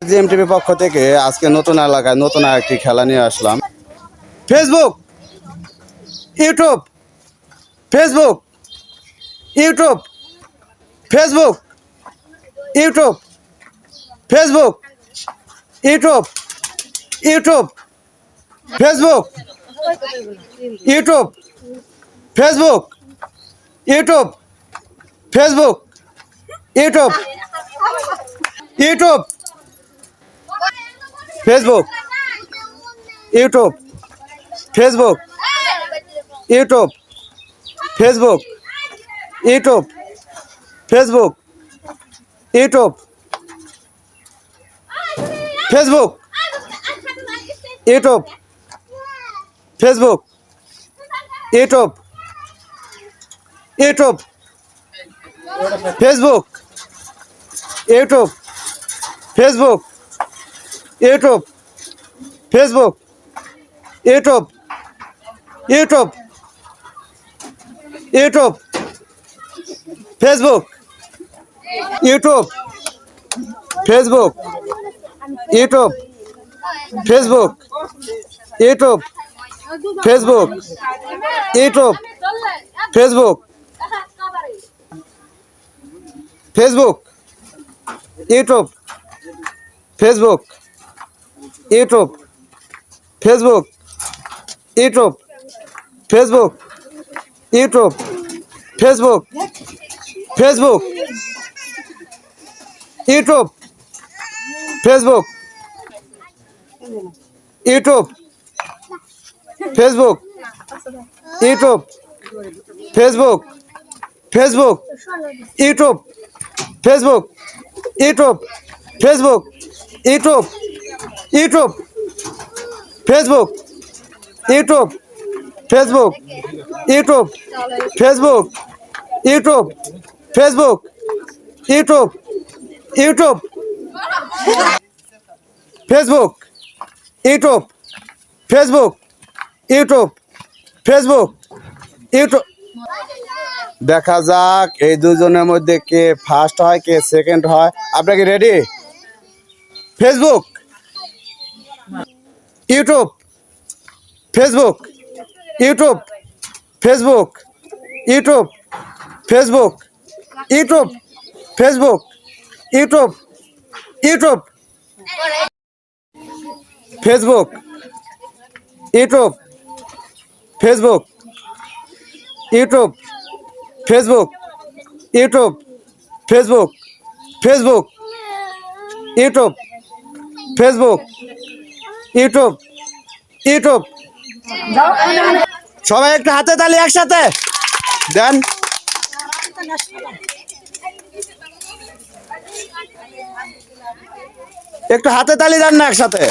জিএমটিভি পক্ষ থেকে আজকে নতুন এলাকায় নতুন আরেকটি খেলা নিয়ে আসলাম। Facebook, YouTube, Facebook, YouTube, Facebook, YouTube, Facebook, YouTube, YouTube, Facebook, YouTube, Facebook, YouTube, Facebook, YouTube, YouTube, Facebook, YouTube, Facebook, YouTube, Facebook, YouTube, Facebook, YouTube, Facebook, YouTube, Facebook, YouTube, YouTube, Facebook, YouTube, Facebook, YouTube, Facebook, YouTube, YouTube, YouTube, Facebook, YouTube, Facebook, YouTube, Facebook, YouTube, Facebook, YouTube, Facebook, Facebook, YouTube, Facebook, YouTube, Facebook, YouTube, Facebook, YouTube, Facebook, Facebook, YouTube, Facebook, YouTube, Facebook, YouTube, Facebook, Facebook, YouTube, Facebook, YouTube, Facebook, YouTube, YouTube, Facebook, YouTube, Facebook, YouTube, Facebook, YouTube, Facebook, YouTube, YouTube, Facebook, YouTube, Facebook, YouTube, Facebook, YouTube. দেখা যাক এই দুজনের মধ্যে কে first হয় কে second হয়। আপনারা কি ready? Facebook, YouTube, Facebook, YouTube, Facebook, YouTube, Facebook, YouTube, Facebook, YouTube, YouTube, Facebook, YouTube, Facebook, YouTube, Facebook, YouTube, Facebook, Facebook, YouTube, Facebook, YouTube, YouTube. সবাই একটু হাতে তালি একসাথে দেন। একটু হাতে তালি দেন না একসাথে।